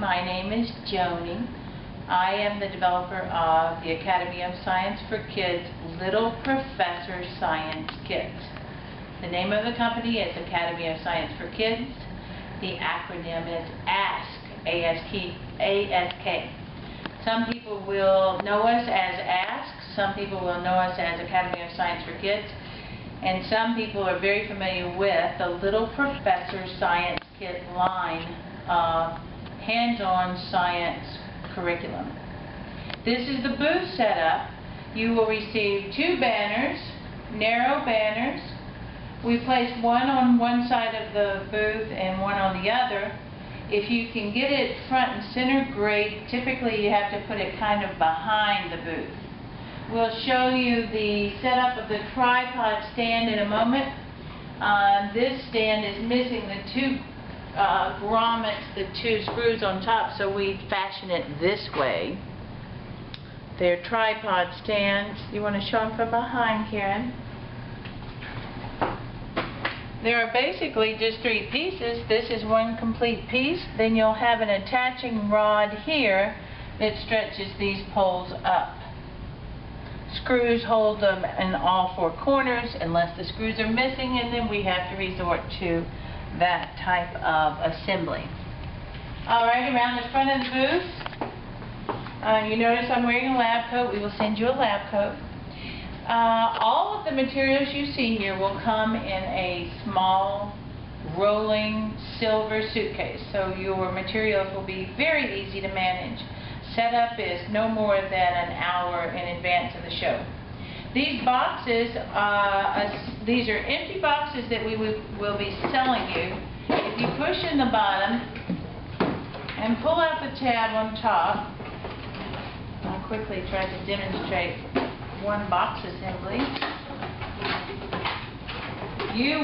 my name is Joni. I am the developer of the Academy of Science for Kids Little Professor Science Kits. The name of the company is Academy of Science for Kids. The acronym is ASK, A-S-K. Some people will know us as ASK, some people will know us as Academy of Science for Kids, and some people are very familiar with the Little Professor Science Kit line of hands-on science curriculum. This is the booth setup. You will receive two banners, narrow banners. We place one on one side of the booth and one on the other. If you can get it front and center, great. Typically you have to put it kind of behind the booth. We'll show you the setup of the tripod stand in a moment. This stand is missing the two grommets, the two screws on top, so we fashion it this way. They're tripod stands. You want to show them from behind, Karen? There are basically just three pieces. This is one complete piece. Then you'll have an attaching rod here that stretches these poles up. Screws hold them in all four corners unless the screws are missing, and then we have to resort to that type of assembly. Alright, around the front of the booth, you notice I'm wearing a lab coat. We will send you a lab coat. All of the materials you see here will come in a small rolling silver suitcase, so your materials will be very easy to manage. Setup is no more than an hour in advance of the show. These boxes, these are empty boxes that we will be selling you. If you push in the bottom and pull out the tab on top, I'll quickly try to demonstrate one box assembly. They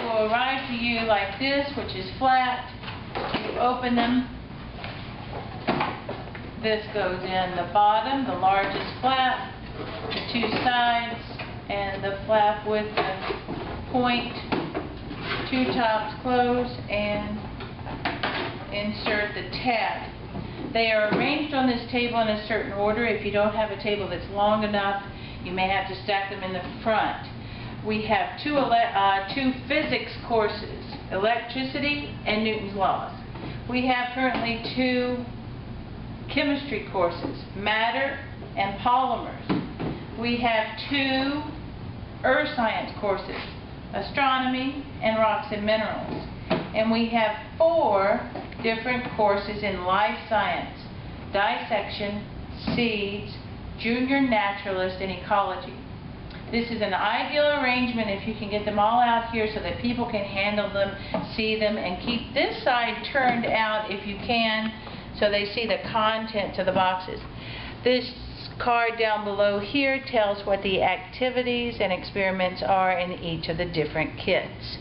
will arrive to you like this, which is flat. You open them. This goes in the bottom, the largest flap, the two sides, and the flap with the point, two tops close, and insert the tab. They are arranged on this table in a certain order. If you don't have a table that's long enough, you may have to stack them in the front. We have two physics courses, electricity and Newton's laws. We have currently two chemistry courses, matter and polymers. We have two earth science courses, astronomy and rocks and minerals. And we have four different courses in life science, dissection, seeds, junior naturalist, and ecology. This is an ideal arrangement if you can get them all out here so that people can handle them, see them, and keep this side turned out if you can, so they see the contents of the boxes. This card down below here tells what the activities and experiments are in each of the different kits.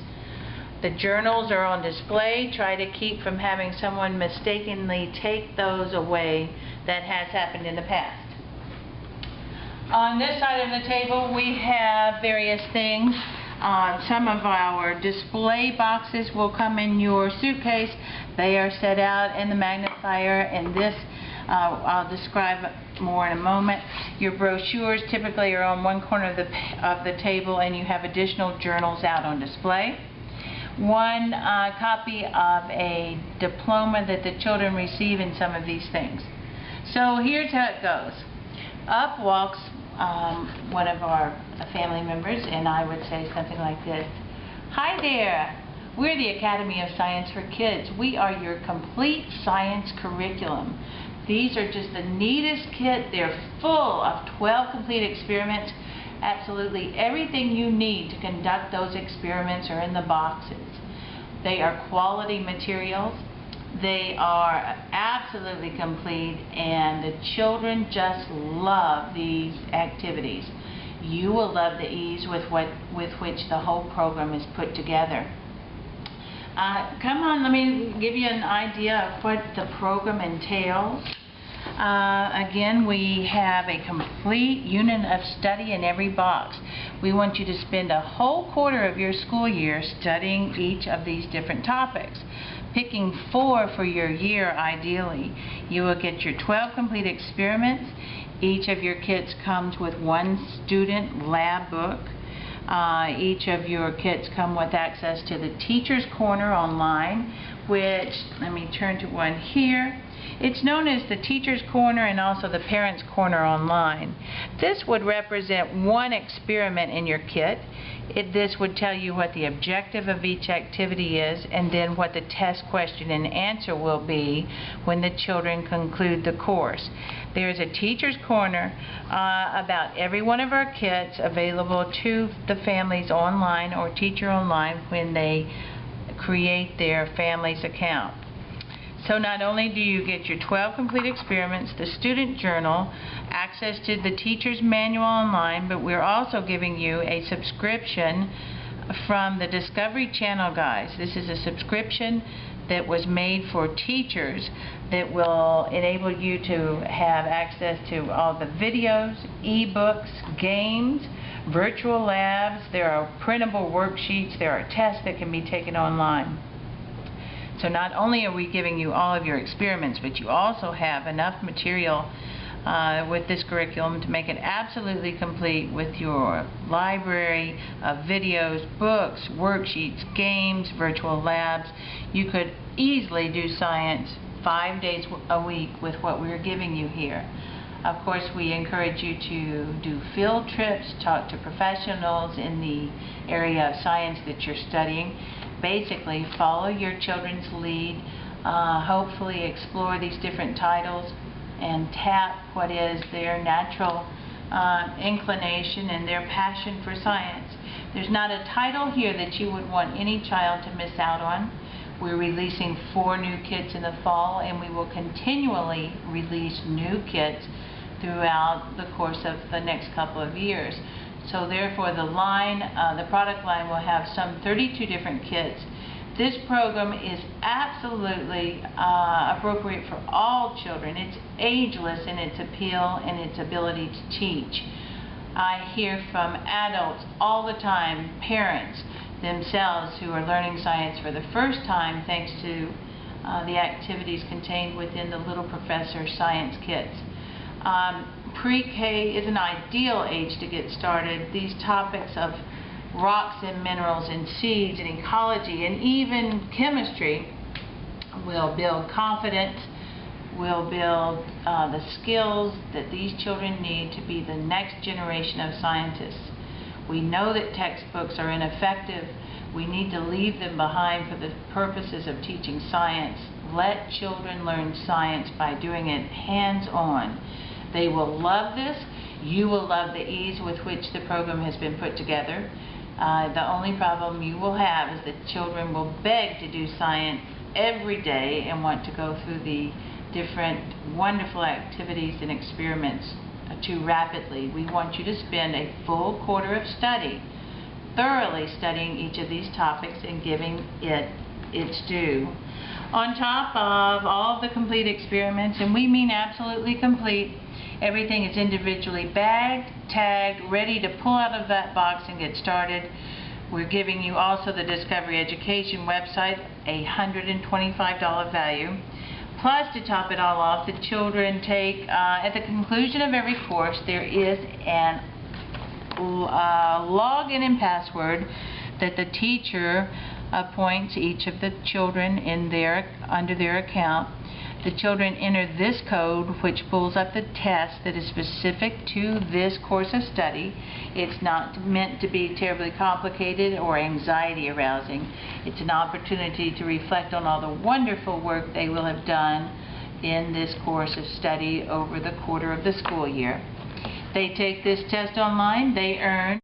The journals are on display. Try to keep from having someone mistakenly take those away. That has happened in the past. On this side of the table we have various things. Some of our display boxes will come in your suitcase. They are set out in the magnifier, and this I'll describe more in a moment. Your brochures typically are on one corner of the table, and you have additional journals out on display. One copy of a diploma that the children receive in some of these things. So here's how it goes. Up walks one of our family members, and I would say something like this. Hi there, we're the Academy of Science for Kids. We are your complete science curriculum. These are just the neatest kit. They're full of 12 complete experiments. Absolutely everything you need to conduct those experiments are in the boxes. They are quality materials. They are absolutely complete, and the children just love these activities. You will love the ease with which the whole program is put together. Come on, let me give you an idea of what the program entails. Again, we have a complete unit of study in every box. We want you to spend a whole quarter of your school year studying each of these different topics. picking 4 for your year ideally. You will get your 12 complete experiments. Each of your kits comes with one student lab book. Each of your kits come with access to the Teacher's Corner online, which, let me turn to one here. It's known as the Teacher's Corner and also the Parents' Corner online. This would represent one experiment in your kit. This would tell you what the objective of each activity is and then what the test question and answer will be when the children conclude the course. There's a Teacher's Corner about every one of our kits available to the families online or teacher online when they create their family's account. So not only do you get your 12 complete experiments, the student journal, access to the teacher's manual online, but we're also giving you a subscription from the Discovery Channel guys. This is a subscription that was made for teachers that will enable you to have access to all the videos, ebooks, games, virtual labs. There are printable worksheets. There are tests that can be taken online. So not only are we giving you all of your experiments, but you also have enough material with this curriculum to make it absolutely complete with your library of videos, books, worksheets, games, virtual labs. You could easily do science 5 days a week with what we're giving you here. Of course, we encourage you to do field trips, talk to professionals in the area of science that you're studying. Basically, follow your children's lead, hopefully explore these different titles and tap what is their natural inclination and their passion for science. There's not a title here that you would want any child to miss out on. We're releasing 4 new kits in the fall, and we will continually release new kits throughout the course of the next couple of years. So therefore the product line will have some 32 different kits. This program is absolutely appropriate for all children. It's ageless in its appeal and its ability to teach. I hear from adults all the time, parents themselves who are learning science for the first time thanks to the activities contained within the Little Professor science kits. Pre-K is an ideal age to get started. These topics of rocks and minerals and seeds and ecology and even chemistry will build confidence, will build the skills that these children need to be the next generation of scientists. We know that textbooks are ineffective. We need to leave them behind for the purposes of teaching science. Let children learn science by doing it hands-on. They will love this. You will love the ease with which the program has been put together. The only problem you will have is that children will beg to do science every day and want to go through the different wonderful activities and experiments too rapidly. We want you to spend a full quarter of study thoroughly studying each of these topics and giving it its due. On top of all of the complete experiments, and we mean absolutely complete, everything is individually bagged, tagged, ready to pull out of that box and get started. We're giving you also the Discovery Education website, a $125 value. Plus, to top it all off, the children take, at the conclusion of every course, there is an login and password that the teacher appoints each of the children in under their account. The children enter this code, which pulls up the test that is specific to this course of study. It's not meant to be terribly complicated or anxiety arousing. It's an opportunity to reflect on all the wonderful work they will have done in this course of study over the quarter of the school year. They take this test online, they earn